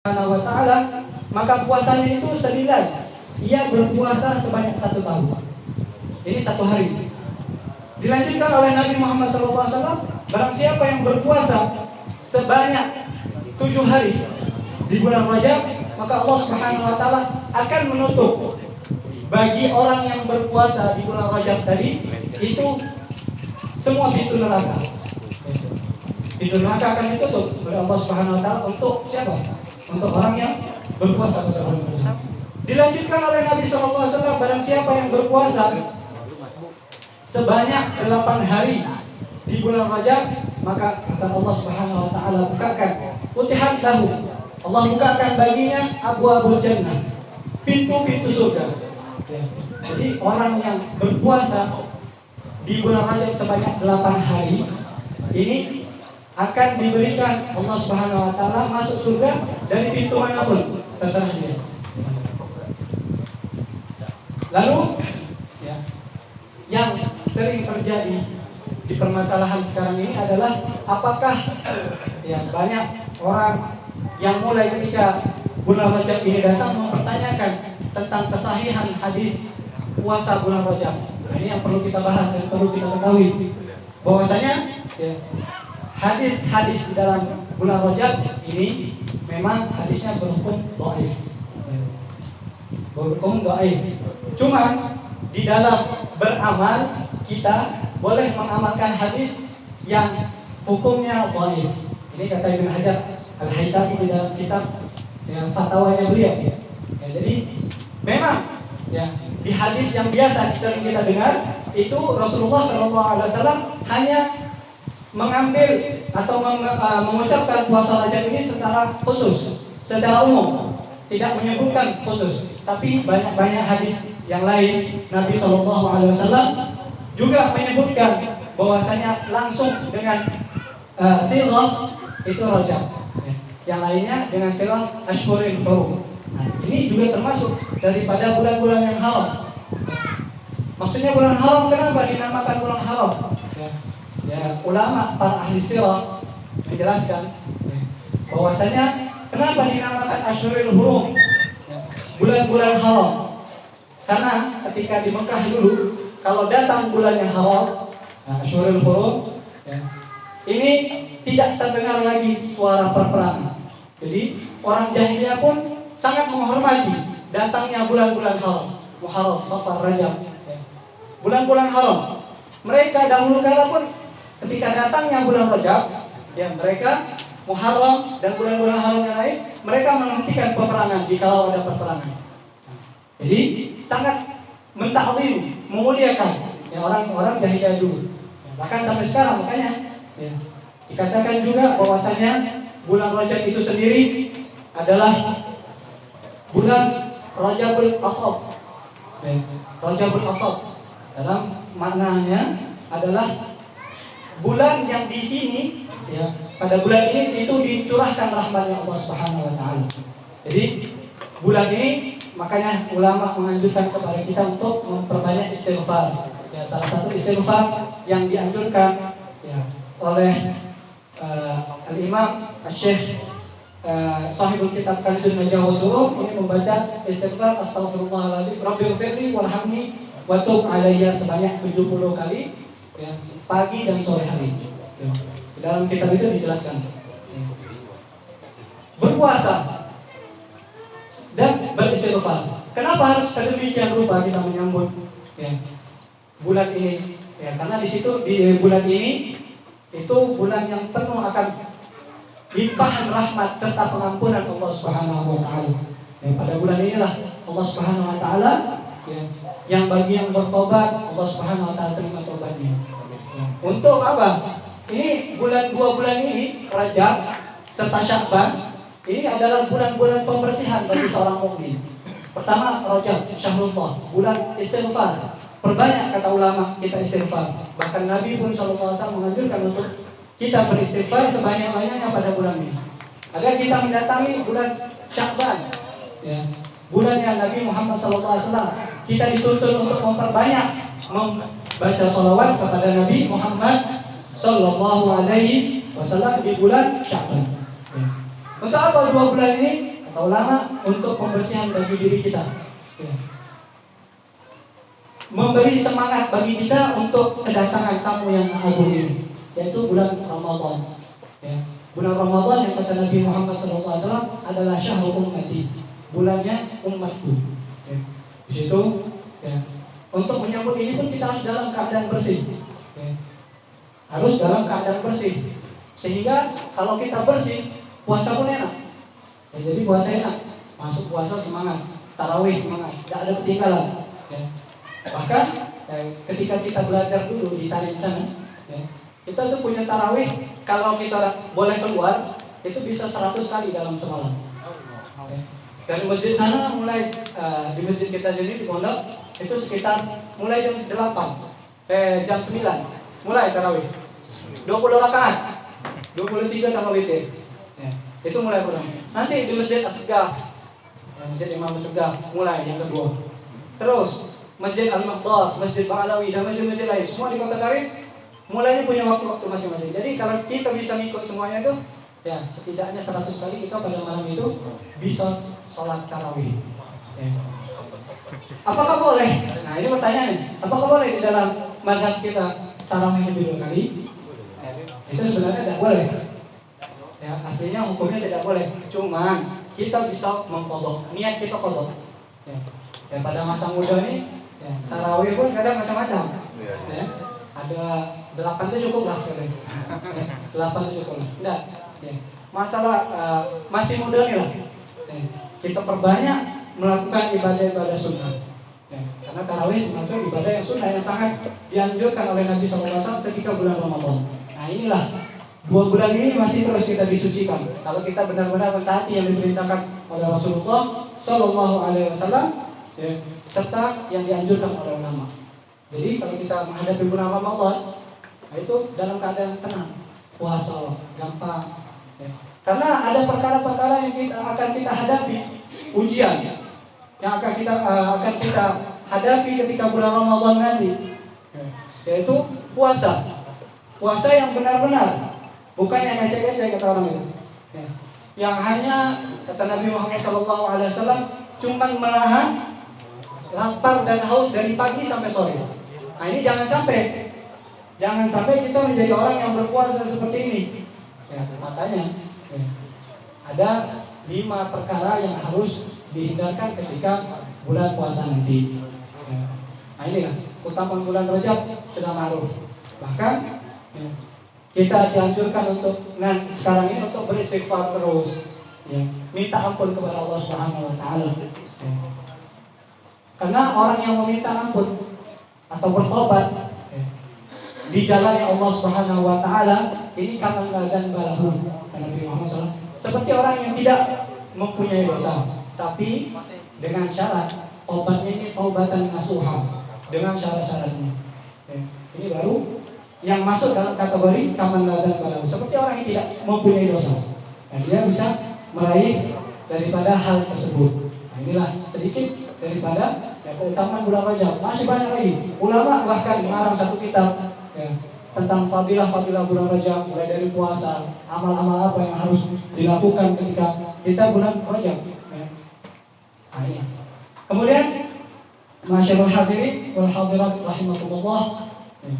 Subhanahu wa ta'ala, maka puasanya itu senilai ia berpuasa sebanyak 1 tahun. Ini 1 hari. Dilanjutkan oleh Nabi Muhammad SAW, barang siapa yang berpuasa sebanyak 7 hari di bulan Rajab, maka Allah Subhanahu wa ta'ala akan menutup bagi orang yang berpuasa di bulan Rajab tadi itu semua pintu neraka. Pintu neraka akan ditutup oleh Allah Subhanahu wa ta'ala untuk siapa? Untuk orang yang berpuasa pada bulan Rajab. Dilanjutkan oleh Nabi SAW, barang siapa yang berpuasa sebanyak 8 hari di bulan Rajab, maka akan Allah Subhanahu wa ta'ala bukakan futihat lahu, Allah bukakan baginya abwaabul jannah, pintu-pintu surga. Jadi orang yang berpuasa di bulan Rajab sebanyak 8 hari ini akan diberikan Allah Subhanahu wa ta'ala masuk surga dari pintu manapun, terserah dia. Lalu yang sering terjadi di permasalahan sekarang ini adalah apakah banyak orang yang mulai ketika bulan Rajab ini datang mempertanyakan tentang kesahihan hadis puasa bulan Rajab. Nah, ini yang perlu kita bahas dan perlu kita ketahui bahwasanya hadis-hadis di dalam bulan Rajab ini memang hadisnya berhukum dhaif. Berhukum dhaif. Cuman di dalam beramal kita boleh mengamalkan hadis yang hukumnya dhaif. Ini kata Ibnu Hajar Al-Haytami di dalam kitab yang fatwanya beliau. Jadi memang di hadis yang biasa sering kita dengar itu Rasulullah SAW hanya mengambil atau mengucapkan puasa Rajab ini secara khusus, secara umum, tidak menyebutkan khusus. Tapi banyak hadis yang lain Nabi SAW juga menyebutkan bahwasanya langsung dengan sirah itu Rajab, yang lainnya dengan sirah Ashhurul Hurum. Nah, ini juga termasuk daripada bulan-bulan yang haram. Maksudnya bulan haram, kenapa dinamakan bulan haram? Ulama para ahli sirah menjelaskan bahwasanya kenapa dinamakan Ashhurul Hurum, bulan-bulan haram. Karena ketika di Mekah dulu, kalau datang bulan yang haram, Ashhurul Hurum, ini tidak terdengar lagi suara perperangan. Jadi orang jahiliyah pun sangat menghormati datangnya bulan-bulan haram, Muharram, Safar, Rajab, bulan-bulan haram. Mereka dahulu kala pun ketika datangnya bulan Rajab, mereka Muharram dan bulan-bulan haram yang lain, mereka menghentikan peperangan jikalau ada peperangan. Jadi sangat mentaklim, memuliakan orang-orang jahiliyah dulu. Bahkan sampai sekarang makanya dikatakan juga bahwasanya bulan Rajab itu sendiri adalah bulan Rajabul Asad. Rajabul Asad dalam maknanya adalah bulan yang di sini pada bulan ini itu dicurahkan rahmatnya Allah Subhanahu wa ta'ala. Jadi bulan ini makanya ulama menganjurkan kepada kita untuk memperbanyak istighfar. Salah satu istighfar yang dianjurkan oleh Al-Imam Syekh sahibul kitab Kanzun Najah wa Surur ini membaca istighfar astaghfirullahaladzim rabbighfirli warhamni wa tub alayya sebanyak 70 kali pagi dan sore hari. Di dalam kitab itu dijelaskan. Berpuasa dan beristighfar. Kenapa harus sedemikian rupa kita menyambut bulan ini? Karena di situ di bulan ini itu bulan yang penuh akan limpahan rahmat serta pengampunan Allah Subhanahu wa ta'ala. Pada bulan inilah Allah Subhanahu wa ta'ala yang bagi yang bertobat Allah Subhanahu wa ta'ala terima tobatnya. Untuk apa? Ini dua bulan ini Rajab serta Sya'ban ini adalah bulan-bulan pembersihan bagi seorang mukmin. Pertama Rajab, Syahrullah, bulan istighfar. Perbanyak kata ulama kita istighfar. Bahkan Nabi pun SAW menganjurkan untuk kita beristighfar sebanyak-banyaknya pada bulan ini, agar kita mendatangi bulan Sya'ban, bulan yang Nabi Muhammad SAW kita dituntut untuk memperbanyak membaca sholawat kepada Nabi Muhammad SAW di bulan Sya'ban. Untuk apa 2 bulan ini? kata ulama, untuk pembersihan bagi diri kita. Ya. Memberi semangat bagi kita untuk kedatangan tamu yang agung ini, yaitu bulan Ramadan. Ya. Bulan Ramadan yang kata Nabi Muhammad SAW adalah syahrul ummati, bulannya umatku. Ya. Di situ, ya. Untuk menyambut ini pun kita harus dalam keadaan bersih. Ya. Harus dalam keadaan bersih, sehingga kalau kita bersih, puasa pun enak. Ya, jadi puasa enak, masuk puasa semangat, tarawih semangat, tidak ada ketinggalan. Ya. Bahkan ketika kita belajar dulu di Tarim sana, ya, kita tuh punya tarawih, kalau kita boleh keluar itu bisa 100 kali dalam semalam. Ya. Dari masjid sana mulai di masjid kita jadi di pondok itu sekitar mulai jam 8 jam 9 mulai tarawih 20 rakaat 23 tambah witir. Ya. Itu mulai kurang. Nanti di masjid As-Segaf, masjid Imam As-Segaf mulai yang kedua. Terus Masjid Al-Maqdar, Masjid Ba'alawi, dan masjid-masjid lain semua di Kota Tarim mulainya punya waktu-waktu masing-masing. Jadi kalau kita bisa mengikut semuanya itu, ya setidaknya 100 kali kita pada malam itu bisa sholat tarawih. Ya. Apakah boleh? Nah ini pertanyaannya, apakah boleh di dalam mazhab kita tarawih lebih 2 kali? Itu sebenarnya tidak boleh. Ya, aslinya hukumnya tidak boleh. Cuman kita bisa mengkodok, niat kita kodok. Ya. Dan pada masa muda ini, ya, tarawih pun kadang macam-macam. Ya. Ada 8 itu cukup lah sekali. 8 itu cukup. Tidak. Ya. Masalah masih muda nih lah. Ya. Kita perbanyak melakukan ibadah-ibadah sunnah. Ya. Karena tarawih sebenarnya ibadah yang sunnah yang sangat dianjurkan oleh Nabi SAW ketika bulan Ramadan. Nah inilah 2 bulan ini masih terus kita disucikan. Kalau kita benar-benar mentaati yang diperintahkan oleh Rasulullah SAW. Ya, serta yang dianjurkan oleh ulama. Jadi kalau kita menghadapi bulan Ramadan, nah itu dalam keadaan tenang, puasa gampang. Ya. Karena ada perkara-perkara yang akan kita hadapi, ujian yang akan kita hadapi ketika bulan Ramadan nanti, ya. Yaitu puasa yang benar-benar, bukan yang ecek-ecek kata orang itu. Ya. Yang hanya kata Nabi Muhammad SAW cuma menahan lapar dan haus dari pagi sampai sore. Nah ini jangan sampai kita menjadi orang yang berpuasa seperti ini. Ya, makanya ya, ada 5 perkara yang harus dihindarkan ketika bulan puasa nanti. Ya. Nah inilah utapan bulan Rajab sudah ma'ruf. Bahkan ya, kita dianjurkan untuk sekarang ini untuk beristighfar terus. Ya, minta ampun kepada Allah Subhanahu Wa Taala. Ya. Karena orang yang meminta ampun atau bertobat di jalan Allah Subhanahu Wa Taala ini kaman dan balahu. Karena Nabi Muhammad SAW seperti orang yang tidak mempunyai dosa, tapi dengan syarat tobatnya ini taubatan nasuha dengan syarat-syaratnya. Ini baru yang masuk dalam kategori kaman dan balahu. Seperti orang yang tidak mempunyai dosa, dan dia bisa meraih daripada hal tersebut. Nah, inilah sedikit daripada ya, keutamaan bulan Rajab. Masih banyak lagi. Ulama bahkan mengarang satu kitab ya, tentang fadilah-fadilah bulan Rajab, mulai dari puasa, amal-amal apa yang harus dilakukan ketika kita bulan Rajab. Ya. Nah, ini. Kemudian, masyaallah hadirin wal hadirat rahimakumullah. Ya.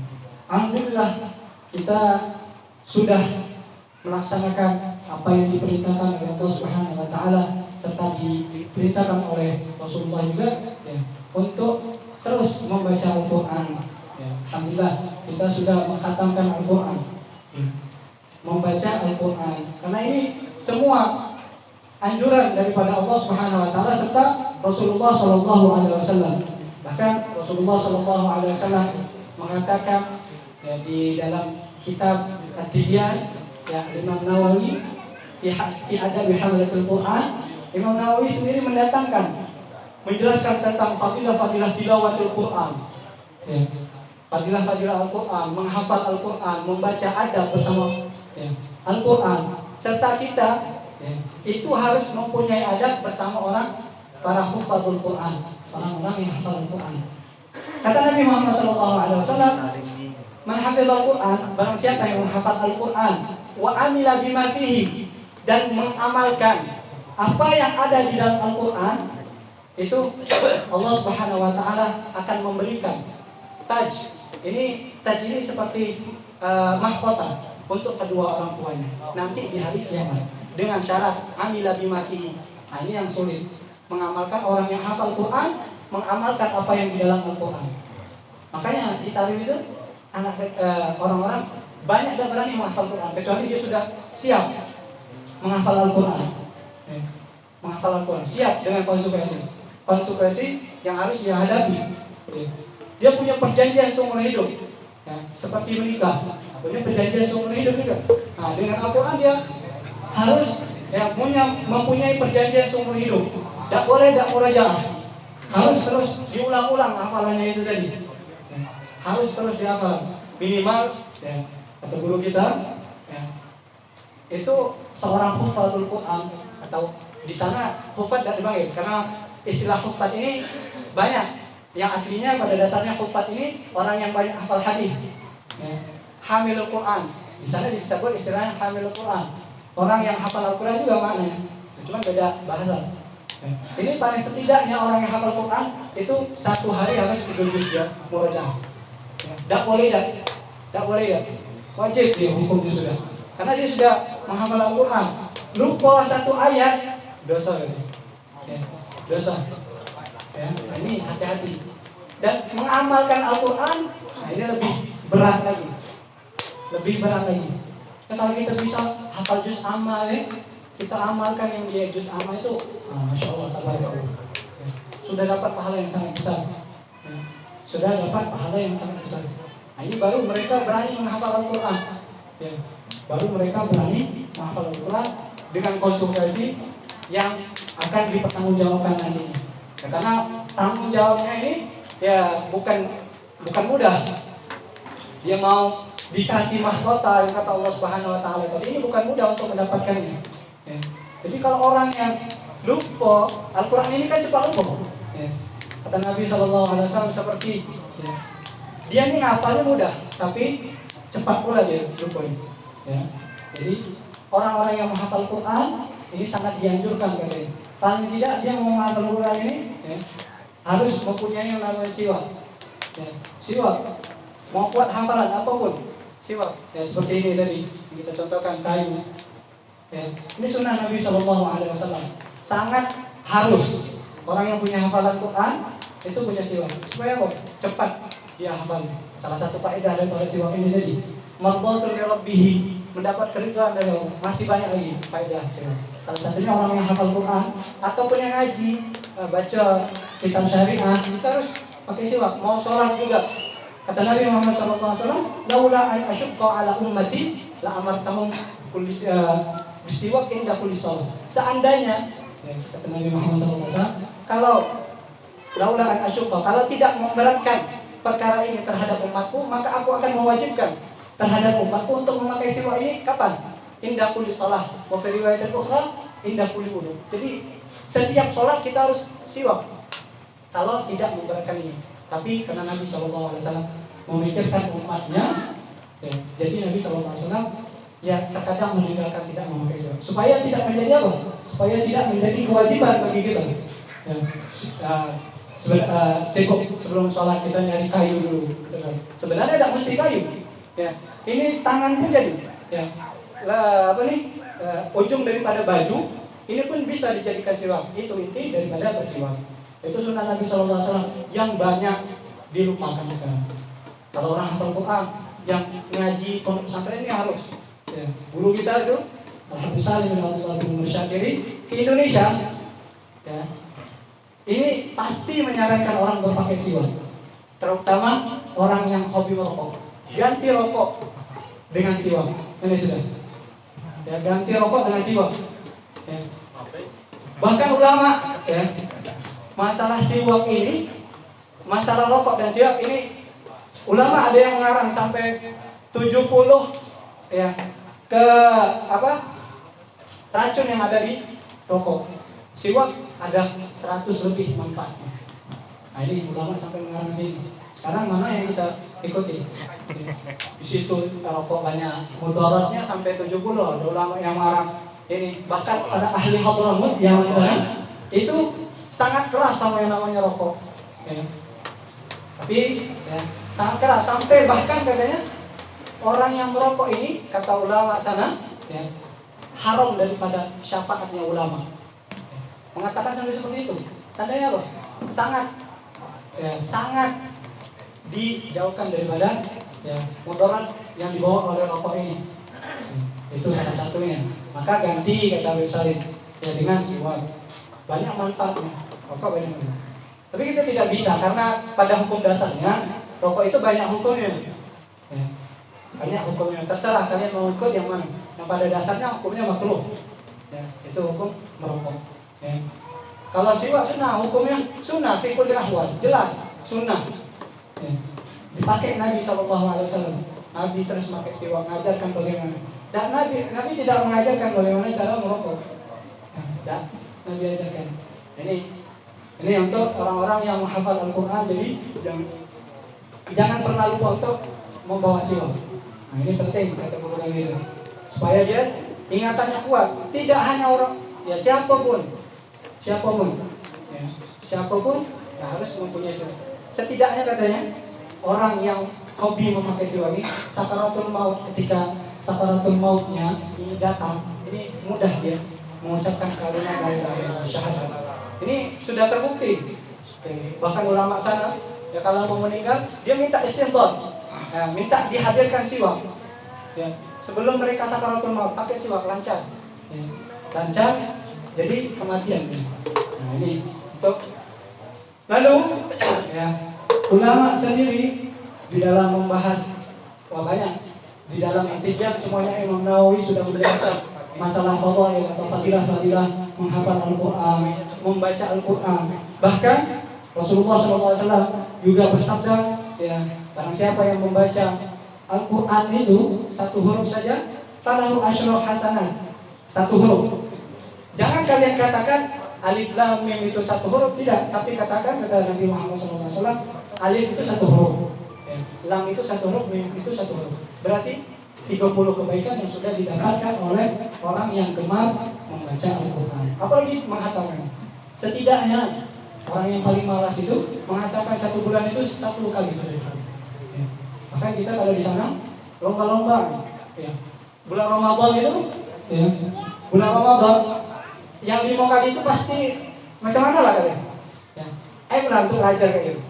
Alhamdulillah kita sudah melaksanakan apa yang diperintahkan oleh Allah Subhanahu Wa Taala serta diperintahkan oleh Rasulullah juga ya, untuk terus membaca Al-Quran. Ya, alhamdulillah kita sudah mengkhatamkan Al-Quran, ya, membaca Al-Quran. Karena ini semua anjuran daripada Allah Subhanahu Wa Taala serta Rasulullah SAW. Bahkan Rasulullah SAW mengatakan ya, di dalam kitab At-Tibyan ya, Imam Nawawi fi adab hamalatul Quran, Imam Nawawi sendiri menjelaskan tentang fadilah-fadilah tilawatul Quran. Ya. Fadilah-fadilah Al-Quran, menghafal Al-Quran, membaca adab bersama ya, Al-Quran, serta kita ya, itu harus mempunyai adab bersama para hufadzul Quran, orang-orang yang hafal Al-Quran. Kata Nabi Muhammad SAW, man hafizal Quran, barang siapa yang menghafal Al-Quran wa amila bima fihi, dan mengamalkan Apa yang ada di dalam Al-Quran itu Allah Subhanahu wa Ta'ala akan memberikan taj. Taj ini seperti mahkota untuk kedua orang tuanya nanti di hari kiamat dengan syarat amila bima fihi. Nah, ini yang sulit, mengamalkan orang yang hafal Quran, mengamalkan apa yang di dalam Al-Quran. Makanya di Tarim itu orang-orang banyak tidak berani menghafal Quran kecuali dia sudah siap menghafal Al-Quran. Menghafal Al-Quran siap dengan konsekuensi yang harus dia hadapi. Dia punya perjanjian seumur hidup, seperti menikah, punya perjanjian seumur hidup juga. Nah, dengan Al-Quran dia harus mempunyai perjanjian seumur hidup. Tak boleh tak murajaah, harus terus diulang-ulang hafalannya itu tadi. Harus terus dihafal minimal. Kata guru kita, itu seorang hufadzul Quran, atau di sana hufadz tidak dipanggil karena istilah hufadz ini banyak. Yang aslinya pada dasarnya hufadz ini orang yang banyak hafal hadis, hamilul Quran. Di sana disebut istilahnya hamilul Quran. Orang yang hafal Al-Quran juga maknanya, cuma beda bahasa. Ini paling setidaknya orang yang hafal Quran itu satu hari harus 3 juz dia murojaah. Tak boleh wajib dia hukumnya sudah, karena dia sudah menghafal Al-Quran. Lupa satu ayat dosa, dosa. Nah, ini hati-hati. Dan mengamalkan Al-Quran, nah ini lebih berat lagi. Kalau kita bisa hafal juz amal, kita amalkan yang dia juz amal itu, masya Allah, tabarakallah, sudah dapat pahala yang sangat besar. Nah, ini baru mereka berani menghafal Al-Quran. Baru mereka berani menghafal Al-Quran dengan konsultasi yang akan dipertanggungjawabkan nantinya. Karena tanggung jawabnya ini bukan mudah. Dia mau dikasih mahkota yang kata Allah Subhanahu wa Ta'ala tadi, ini bukan mudah untuk mendapatkannya. Jadi kalau orang yang lupa Al-Quran ini kan cepat lupa. Kata Nabi SAW seperti dia ini ngapalnya mudah, tapi cepat pula dia lupa. Jadi orang-orang yang menghafal Quran ini sangat dianjurkan katanya. Paling tidak dia mau menghafal Quran ini harus mempunyai yang namanya siwak. Siwak, mau kuat hafalan apapun, siwak. Seperti ini tadi kita contohkan, kayu. Ini sunnah Nabi SAW. Sangat harus orang yang punya hafalan Quran itu punya siwak. Supaya kok cepat dia hafal. Salah satu faedah daripada siwak ini tadi, mardhatul rabbih, mendapat keridhaan dari Allah. Masih banyak lagi faedah siwak. Salah satunya orang yang hafal Quran ataupun yang ngaji, baca kitab syariah, kita harus pakai siwak. Mau sholat juga. Kata Nabi Muhammad SAW, laula an asyqa ala ummati la amartahum bisiwak inda kulli shalah. Seandainya, kata Nabi Muhammad SAW, kalau laula an asyqa, kalau tidak memberatkan perkara ini terhadap umatku, maka aku akan mewajibkan terhadap umatku untuk memakai siwak ini kapan? Inda kulli shalah, wa fi riwayatin ukhra inda kulli wudu. Jadi setiap sholat kita harus siwak kalau tidak memberatkan ini. Tapi karena Nabi SAW memikirkan umatnya, jadi Nabi SAW terkadang meninggalkan tidak memakai siwak supaya tidak menjadi apa? Supaya tidak menjadi kewajiban bagi kita. Sebelum sholat kita nyari kayu dulu. Sebenarnya tidak mesti kayu. Ini tangan pun jadi. Ujung daripada baju ini pun bisa dijadikan siwak. Itu inti daripada bersiwak. Itu sunnah Nabi SAW yang banyak dilupakan sekarang. Kalau orang hafal Quran yang ngaji pondok pesantren ini harus. Guru kita itu Muhammad Salim bin Abdullah bin Musyakiri ke Indonesia, ini pasti menyarankan orang berpakai siwak, terutama orang yang hobi merokok. Ganti rokok dengan siwak. Ini sudah. Ganti rokok dengan siwak. Bahkan ulama, masalah siwak ini, masalah rokok dan siwak ini, ulama ada yang mengarang sampai 70 ke racun yang ada di rokok. Siwak ada 100 lebih manfaatnya. Nah, ini ulama sampai mengarang sini. Sekarang mana yang kita ikuti? Di situ rokok banyak mudaratnya sampai 70. Ada ulama yang mengarang Ini bahkan pada ahli Hadramut yang sana itu sangat keras sama yang namanya rokok. Ya. Tapi ya, sangat keras sampai bahkan katanya orang yang merokok ini kata ulama sana ya, haram daripada syafaatnya ulama. Mengatakan sampai seperti itu. Tandanya apa? Sangat ya, sangat dijauhkan daripada ya, mudarat yang dibawa oleh rokok ini. Itu salah satunya. Maka ganti kata Habib Salim ya dengan siwak. Banyak manfaatnya. Rokok banyak manfaat. Tapi kita tidak bisa karena pada hukum dasarnya rokok itu banyak hukumnya. Ya. Banyak hukumnya. Terserah kalian mau ikut yang mana. Yang pada dasarnya hukumnya makruh. Ya, itu hukum merokok. Ya. Kalau siwak sunnah, hukumnya sunnah fi kulli ahwal, jelas sunnah. Ya. Dipakai Nabi SAW. Nabi terus pakai siwak, mengajarkan bagaimana. Dan Nabi tidak mengajarkan bagaimana cara merokok. Tidak, Nabi ajarkan. Ini untuk orang-orang yang menghafal Al-Quran. Jadi jangan pernah lupa untuk membawa siwak. Nah, ini penting kata guru kami itu. Supaya dia ingatannya kuat. Tidak hanya orang, ya siapapun, ya, siapapun ya, harus mempunyai siwak. Setidaknya katanya orang yang hobi memakai siwak ini, sakaratul maut, ketika sakaratul mautnya ini datang, ini mudah dia mengucapkan kalimat la ilaha illallah syahadat. Ini sudah terbukti. Bahkan ulama sana ya kalau mau meninggal dia minta istighfar, ya, minta dihadirkan siwak. Ya, sebelum mereka sakaratul maut pakai siwak lancar, ya, lancar jadi kematian. Nah ini untuk lalu ya ulama sendiri di dalam membahas banyak di dalam intinya semuanya Imam Nawawi sudah menjelaskan masalah fadhail atau fadilah-fadilah menghafal Al-Quran, membaca Al-Quran. Bahkan Rasulullah SAW juga bersabda, ya, barang siapa yang membaca Al-Quran itu satu huruf saja, falahu asyru hasanat. Satu huruf. Jangan kalian katakan alif lam mim itu satu huruf, tidak. Tapi katakan kata Nabi Muhammad SAW, alif itu satu huruf, ya, lam itu satu huruf, mim itu satu huruf. Berarti 30 kebaikan yang sudah didapatkan oleh orang yang gemar membaca Al-Quran. Apalagi menghatamkan. Setidaknya orang yang paling malas itu menghatamkan satu bulan itu 1 kali. Ya. Bahkan kita kalau di sana lomba-lomba. Ya. Bulan Ramadan itu, ya, bulan Ramadan yang 5 kali itu pasti macam mana lah kalian. Ya. Ayo untuk belajar kayak gitu.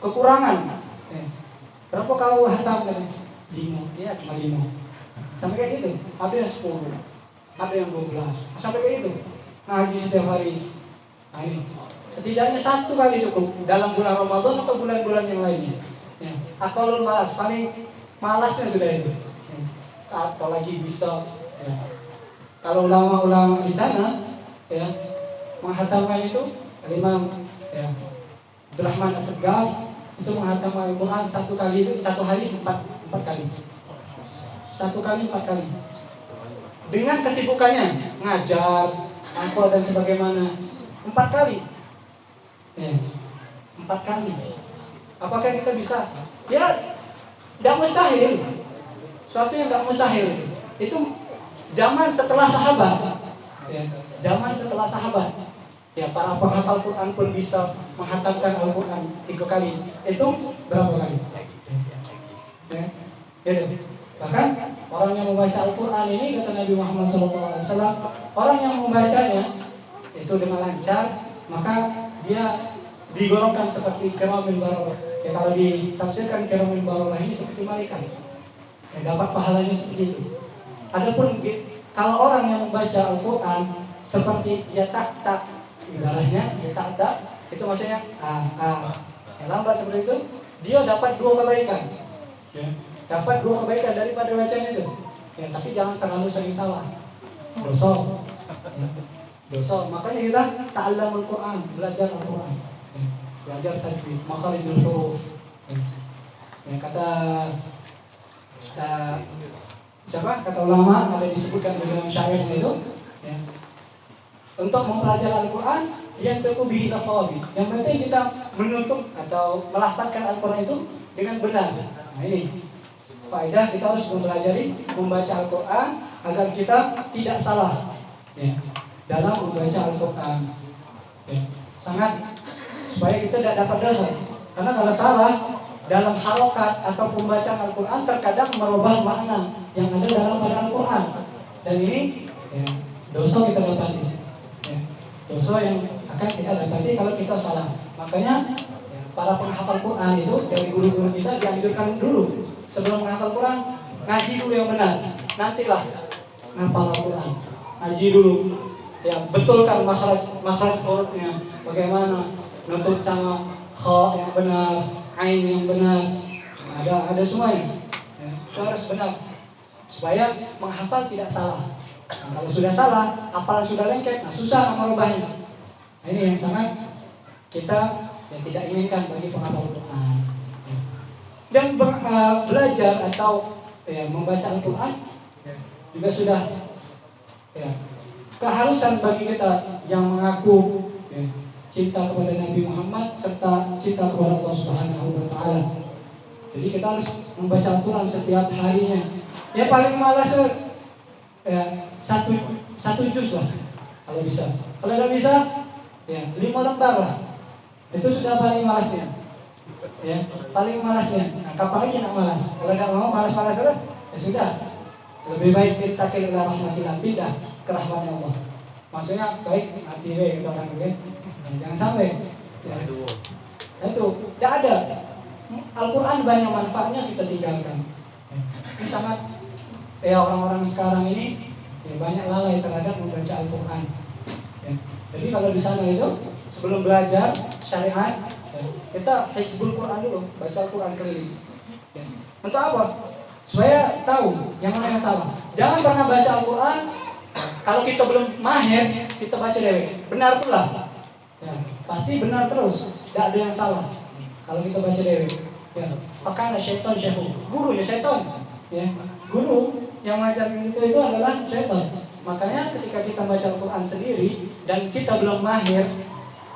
Kekurangan. Ya. Berapa kau hatam kalian? 5, ya cuma 5. Sampai kayak gitu. Ada yang 10, ada yang 12. Sampai kayak gitu. Ngaji setiap hari. Nah ini. Setidaknya 1 kali cukup dalam bulan Ramadan atau bulan-bulan yang lainnya. Ya. Akalul malas, paling malasnya sudah itu. Ya. Atau lagi bisa. Ya. Kalau ulama-ulama di sana, ya, menghatamkan itu Imam ya, Abdurrahman As-Segaf itu menghatamkan Al-Quran 1 kali itu 1 hari 4 kali. 1 kali 4 kali. Dengan kesibukannya ngajar, angkot dan sebagaimana 4 kali. Ya, 4 kali. Apakah kita bisa? Ya, tidak mustahil. Suatu yang tidak mustahil. Itu zaman setelah sahabat. Ya, zaman setelah sahabat. Ya, para penghafal Quran pun bisa menghatamkan Al-Quran 3 kali. Itu berapa kali? Ya, ya. Bahkan orang yang membaca Al-Quran ini kata Nabi Muhammad SAW, orang yang membacanya itu dengan lancar, maka dia digolongkan seperti kiramil bararah. Ya, kalau ditafsirkan kiramil bararah ini seperti malaikat. Ya, dapat pahalanya seperti itu. Adapun kalau orang yang membaca Al-Quran seperti ya tak ibaratnya ya tak itu maksudnya yang lambat seperti itu, dia dapat 2 kebaikan. Ya. Dapat 2 kebaikan daripada bacaan itu. Ya, tapi jangan terlalu sering salah. Dosa. Ya. Dosa. Makanya kita ta'allamul Quran, belajar Al-Quran. Ya. Belajar tajwid, makharijul huruf. Ya. Ya, kata siapa? Kata ulama ada disebutkan di dalam syairnya itu, ya. Untuk mempelajari Al-Quran yang cukup bihi tasawabi. Yang penting kita menutup atau melafazkan Al-Quran itu dengan benar. Nah ini faedah kita harus mempelajari membaca Al-Quran agar kita tidak salah. ya, dalam membaca Al-Quran. Ya, sangat supaya kita tidak dapat dosa. Karena kalau salah dalam harokat atau pembacaan Al-Quran terkadang merubah makna yang ada dalam Al-Quran. Dan ini ya, dosa kita dapati. Ya, dosa yang akan kita dapati kalau kita salah. Makanya ya, para penghafal Quran itu dari guru-guru kita dianjurkan dulu sebelum menghafal Quran ngaji dulu yang benar. Nantilah menghafal Al-Quran. Ngaji dulu. Ya, betulkan makhraj hurufnya. Bagaimana menutup sama kha yang benar, ain yang benar. Ada semuanya. Ya, itu harus benar supaya menghafal tidak salah. Nah, kalau sudah salah, hafalan sudah lengket, nah susah merubahnya. Nah, ini yang sangat kita yang tidak inginkan bagi penghafal Quran. Dan belajar atau ya, membaca Al-Quran juga sudah ya, keharusan bagi kita yang mengaku ya, cinta kepada Nabi Muhammad serta cinta kepada Allah Subhanahu wa Ta'ala. Jadi kita harus membaca Al-Quran setiap harinya. Ya paling malas ya, satu juz lah kalau bisa. Kalau tidak bisa ya 5 lembar lah. Itu sudah paling malasnya. Ya, paling malasnya. Nah, kapan lagi nak malas? Kalau tidak mau malas-malas ya sudah. Lebih baik kita ke rahmatillah, pindah ke rahmatnya Allah. Maksudnya baik hati kita orang itu. Jangan sampai ya. Nah, itu tidak ada. Al-Quran banyak manfaatnya kita tinggalkan. Ini sangat ya orang-orang sekarang ini ya, banyak lalai terhadap membaca Al-Quran. Ya. Jadi kalau di sana itu sebelum belajar syariat ya, kita hifdzul Quran dulu, baca Al-Quran keliling. Ya. Untuk apa? Supaya tahu yang mana yang salah. Jangan pernah baca Al-Quran kalau kita belum mahir, kita baca dewek. Benar pula. Ya, pasti benar terus. Tidak ada yang salah. Kalau kita baca dewek. Ya, makanya syaitan syaihu. Guru ya syaitan. Ya, guru yang mengajarkan itu adalah syaitan. Makanya ketika kita baca Al-Quran sendiri dan kita belum mahir,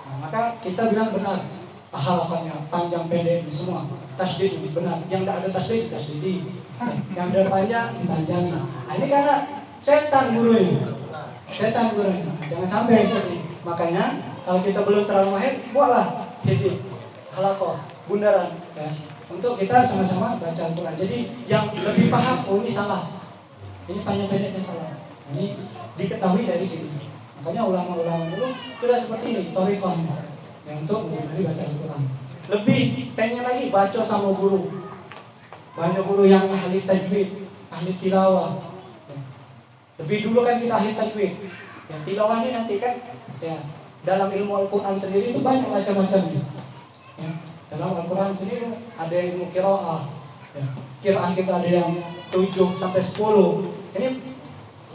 nah, maka kita bilang benar. Halafannya panjang pendek semua. Tasdid benar. Yang tidak ada tasdid, tasdid. Yang ada panjang dipanjangin. Nah, ini karena setan gurunya. Setan gurunya. Jangan sampai seperti ini. Makanya kalau kita belum terlalu mahir, buatlah hizib, halaqah, bundaran ya, untuk kita sama-sama baca Al-Quran. Jadi yang lebih paham, oh ini salah, ini panjang pendeknya salah. Ini diketahui dari sini. Makanya ulama-ulama dulu sudah seperti ini, thariqah yang untuk mengenali baca Al-Quran. Lebih pengen lagi baca sama guru. Banyak guru yang ahli tajwid, ahli tilawah. Lebih dulu kan kita ahli tajwid. Yang tilawah ini nanti kan ya, dalam ilmu Al-Quran sendiri itu banyak macam-macamnya. Ya, dalam Al-Quran sendiri ada ilmu qiraah. Ya, qiraah kita ada yang 7 sampai 10. Ini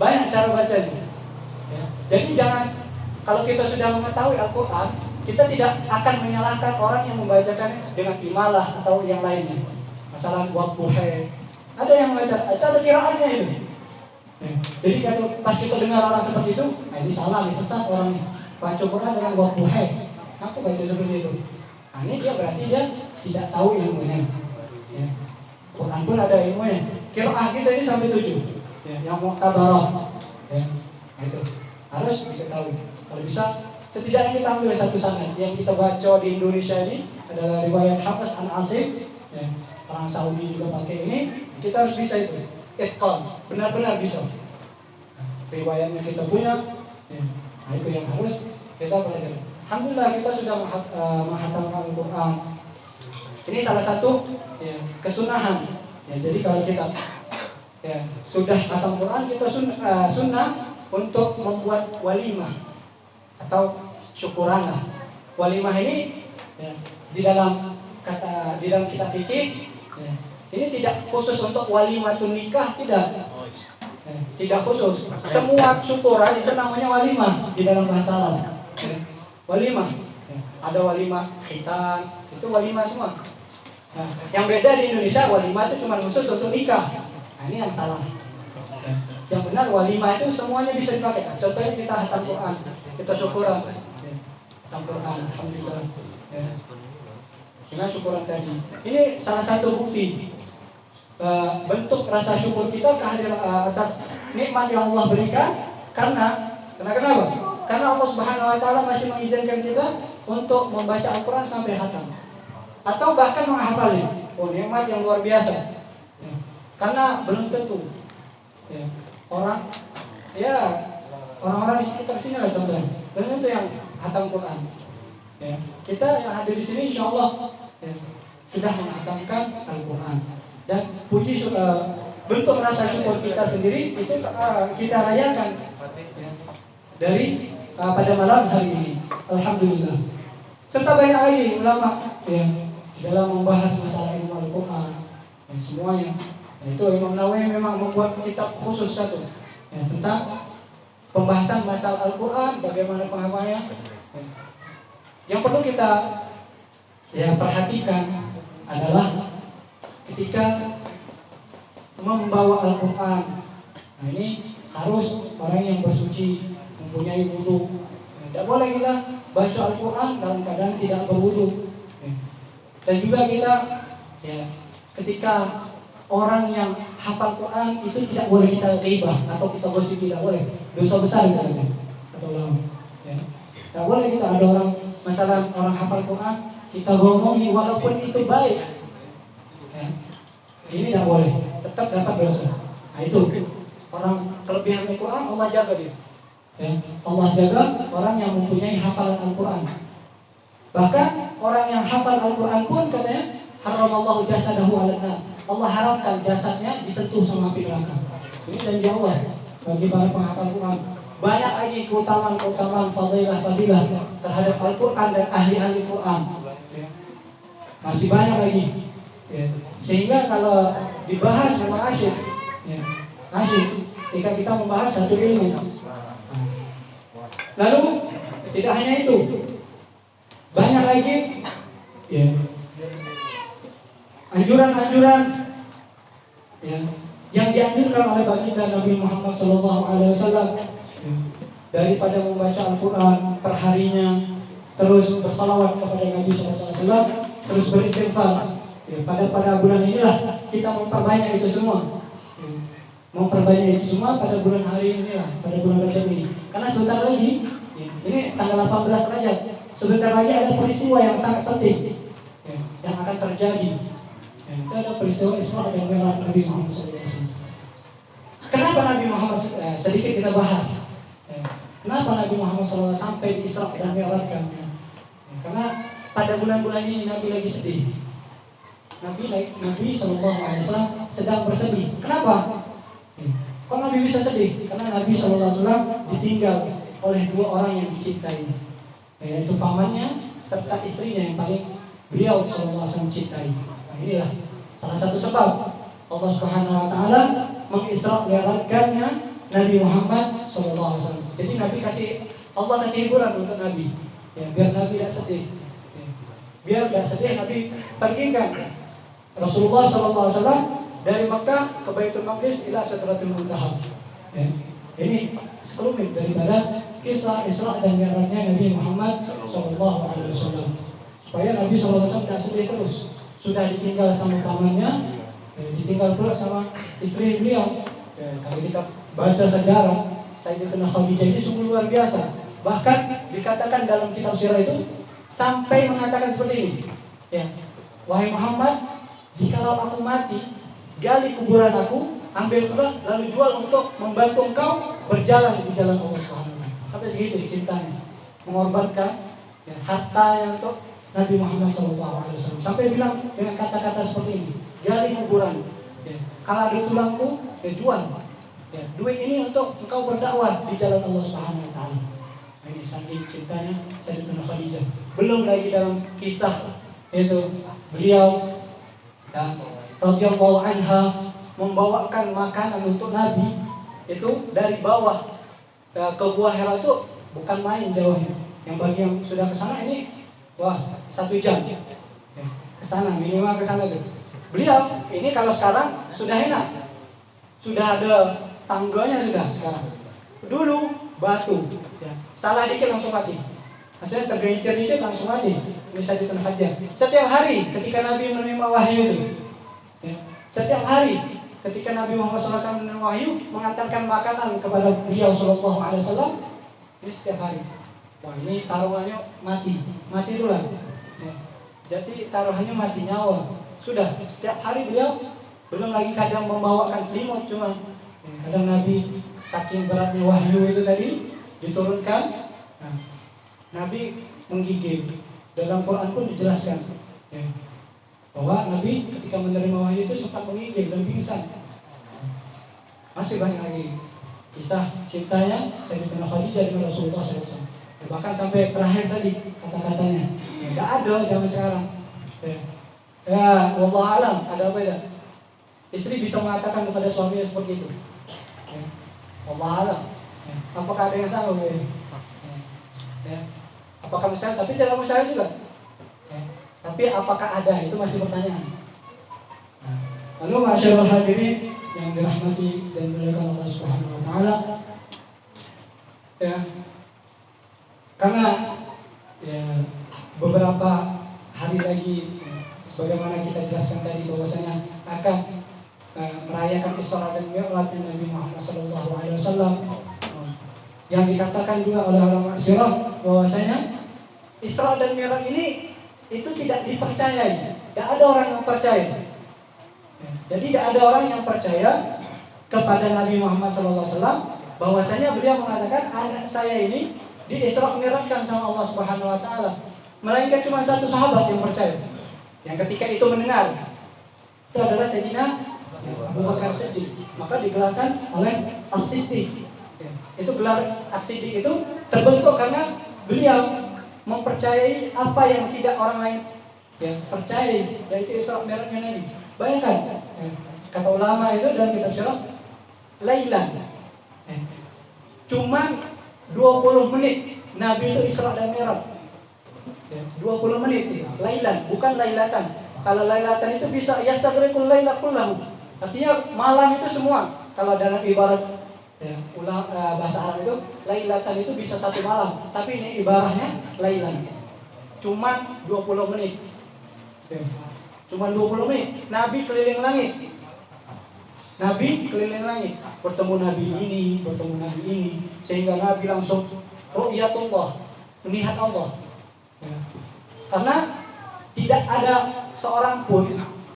banyak cara bacanya. Ya, jadi jangan kalau kita sudah mengetahui Al-Quran, kita tidak akan menyalahkan orang yang membacakan dengan imalah atau yang lainnya. Masalah wadduha. Ada yang membaca, itu ada qiraatnya itu. Ya, jadi kalau pas kita dengar orang seperti itu, nah ini salah, ini sesat orangnya. Baca Quran dengan wadduha. Aku baca seperti itu. Nah, ini dia berarti dia tidak tahu ilmunya. Ya. Quran pun ada ilmunya. Qiraah kita ini sampai 7. Ya, yang muqtabarah. Ya. Nah, itu harus bisa tahu. Kalau bisa setidaknya kita ambil satu sanad yang kita baca di Indonesia ini adalah riwayat Hafiz an Asim. Ya. Orang Saudi juga pakai ini. Kita harus bisa itu. Itqan, benar-benar bisa. Nah, riwayatnya kita punya. Ya. Nah, itu yang harus kita pelajari. Alhamdulillah kita sudah menghatamkan Al-Quran. Ini salah satu ya, kesunahan. Ya, jadi kalau kita ya, sudah khatam Quran, kita sunnah untuk membuat walimah atau syukuran lah. Walimah ini ya, di dalam kitab fikih ya, ini tidak khusus untuk walimatun nikah, tidak. Ya, tidak khusus. Semua syukuran itu namanya walimah di dalam bahasa Arab. Ya, walimah. Ya, ada walimah khitan, itu walimah semua. Nah, yang beda di Indonesia walimah itu cuma khusus untuk nikah. Nah, ini yang salah. Ya, yang benar walimah itu semuanya bisa dipakai. Nah, contohnya kita khatam Quran, kita syukuran. Ya, khatam Quran, alhamdulillah. Ya. Dengan syukuran tadi. Ini salah satu bukti bentuk rasa syukur kita kehadiran atas nikmat yang Allah berikan, karena Karena kenapa? Karena Allah Subhanahu wa taala masih mengizinkan kita untuk membaca Al-Qur'an sampai khatam. Atau bahkan menghafalnya. Oh, nikmat yang luar biasa. Ya. Karena belum tentu ya, orang-orang di sekitar sini lah contohnya. Belum tentu yang khatam Quran. Ya. Kita yang hadir di sini insya Allah ya, sudah menghatamkan Al-Quran. Dan puji bentuk rasa syukur kita sendiri itu kita rayakan ya, dari pada malam hari ini. Alhamdulillah. Serta banyak lagi ulama ya, dalam membahas masalah ilmu Al-Quran ya, semuanya. Ya, itu Imam Nawawi memang membuat kitab khusus satu ya, tentang pembahasan masalah Al-Quran, bagaimana penghafalnya. Ya. Yang perlu kita ya perhatikan adalah ketika membawa Al-Quran. Nah, ini harus orang yang bersuci, mempunyai wudu. Tidak boleh kita baca Al-Quran dalam keadaan tidak berwudu. Dan juga kita ya, ketika orang yang hafal Quran itu tidak boleh kita ghibah atau kita gosip, tidak boleh. Dosa besar misalnya atau lama. Ya. Tidak boleh kita ada orang masalah orang hafal Quran kita ngomongi walaupun itu baik. Ya. Ini tidak boleh, tetap dapat dosa. Nah itu orang kelebihan Al-Quran Allah jaga dia. Ya. Allah jaga orang yang mempunyai hafalan Al-Quran. Bahkan orang yang hafal Al-Quran pun katanya haramallahu jasadahu 'alan nar. Allah haramkan jasadnya disentuh sama api neraka. Ini janji Allah bagi para penghafal Quran. Banyak lagi keutamaan fadilah terhadap Al-Quran dan ahli-ahli Quran. Ya. Masih banyak lagi. Ya. Sehingga kalau dibahas memang asyik. Ya. Asyik ketika kita membahas satu ilmu. Lalu tidak hanya itu, banyak lagi ya, anjuran-anjuran ya, yang dianjurkan oleh baginda Nabi Muhammad SAW ya, daripada membaca Al-Quran perharinya, terus bersalawat kepada Nabi SAW, terus beristighfar. Ya, pada bulan inilah kita memperbanyak itu semua. Ya, memperbanyak itu semua pada bulan hari inilah, pada bulan Rajab ini. Karena sebentar lagi, ya, ini tanggal 18 Rajab, sebentar lagi ada peristiwa yang sangat penting ya, yang akan terjadi. Ya, itu ada peristiwa Isra dan Mi'raj Nabi Muhammad SAW. Kenapa Nabi Muhammad sedikit kita bahas? Ya, kenapa Nabi Muhammad SAW sampai di Isra dan Mi'raj kan? Ya, karena pada bulan-bulan ini Nabi lagi sedih. Nabi SAW sedang bersedih. Kenapa? Kok Nabi bisa sedih? Karena Nabi SAW ditinggal oleh dua orang yang dicintai, yaitu pamannya serta istrinya yang paling beliau SAW cintai. Nah, inilah salah satu sebab Allah Subhanahu Wa Taala mengisra mi'rajkannya Nabi Muhammad SAW. Jadi Allah kasih hiburan untuk Nabi, ya, biar Nabi tidak sedih. Ya, biar tidak sedih, Nabi pergikan Rasulullah SAW dari Makkah ke Baitul Maqdis ila Sidratul Muntaha. Ya. Ini sekelumit daripada kisah Isra dan Mi'rajnya Nabi Muhammad SAW. Supaya Nabi SAW tidak sedih terus. Sudah ditinggal sama pamannya, ditinggal pula sama istri beliau. Ya, kalau kita baca sejarah Sayyidatina Khadijah ini sungguh luar biasa. Bahkan dikatakan dalam kitab sirah itu sampai mengatakan seperti ini. Ya, wahai Muhammad, jikalau aku mati, gali kuburan aku, ambil pula, lalu jual untuk membantu engkau berjalan di jalan Allah Subhanahu wa taala. Sampai segitu cintanya, mengorbankan ya, hartanya untuk Nabi Muhammad SAW. Sampai bilang dengan kata-kata seperti ini, gali kuburan, ya, kalau ada tulangku, ya jual. Ya, duit ini untuk engkau berdakwah di jalan Allah Subhanahu wa taala. Nah, ini saking cintanya Sayyidatina Khadijah. Belum lagi dalam kisah itu beliau dan radhiyallahu anha membawakan makanan untuk Nabi itu dari bawah ke Gua Hira itu bukan main jauhnya. Yang bagi yang sudah ke sana ini wah 1 jam ya, ke sana, minimal ke sana tuh. Beliau ini kalau sekarang sudah enak, sudah ada tangganya sudah sekarang. Dulu batu ya, salah dikit langsung mati. Maksudnya tergelincir dikit langsung mati. Ini Sayyidatina Khadijah. Setiap hari ketika Nabi menerima wahyu itu, ya, setiap hari ketika Nabi Muhammad SAW menerima wahyu, mengantarkan makanan kepada beliau SAW, Ini setiap hari. Wah, ini taruhannya mati itulah. Ya. Jadi taruhannya mati nyawa. Sudah setiap hari beliau, belum lagi kadang membawakan selimut, cuma kadang Nabi saking beratnya wahyu itu tadi diturunkan, nah, Nabi menggigil. Dalam Quran pun dijelaskan ya, bahwa Nabi ketika menerima wahyu itu sempat menggigil dan pingsan. Masih banyak lagi kisah cintanya Sayyidatina Khadijah dengan Rasulullah SAW. Ya, bahkan sampai terakhir tadi kata-katanya, tidak ada zaman sekarang. Ya, wallahu alam, ada apa ya? Istri bisa mengatakan kepada suaminya seperti itu. Ya, wallahu alam. Ya, apakah ada yang salah? Ya, apakah mustahil? Tapi tidak mustahil juga. Ya, tapi apakah ada? Itu masih pertanyaan. Nah, lalu masyaallah hadirin yang dirahmati dan dimuliakan Allah Subhanahu wa taala. Ya. Karena ya, beberapa hari lagi sebagaimana kita jelaskan tadi bahwasanya akan merayakan Isra dan Mi'raj Nabi Muhammad SAW, yang dikatakan juga oleh ulama sirah bahwasanya Isra dan Mi'raj ini itu tidak dipercayai, tidak ada orang yang percaya. Jadi tidak ada orang yang percaya kepada Nabi Muhammad SAW bahwasanya beliau mengatakan anak saya ini di Isra Mi'rajkan sama Allah Subhanahu wa taala. Melainkan cuma satu sahabat yang percaya. Yang ketika itu mendengar, itu adalah Sayyidina Abu Bakar Siddiq. Maka digelarkan oleh As-Siddiq. Itu gelar As-Siddiq itu terbentuk karena beliau mempercayai apa yang tidak orang lain percayai, yaitu Isra Mi'rajnya Nabi. Bayangkan, kata ulama itu dalam kitab syarah, Lailan. Cuman 20 menit Nabi itu Isra dan Mi'raj. 20 menit itu, Lailan, bukan Lailatan. Kalau Lailatan itu bisa yastaghriqul laila kullahu. Artinya malam itu semua. Kalau dalam ibarat bahasa Arab itu Lailatan itu bisa satu malam, tapi ini ibaratnya Lailan. Cuman 20 menit. Cuman 20 menit Nabi keliling langit. Nabi keliling langit, bertemu Nabi ini, bertemu Nabi ini, sehingga Nabi langsung ru'yatullah, melihat Allah. Karena tidak ada seorang pun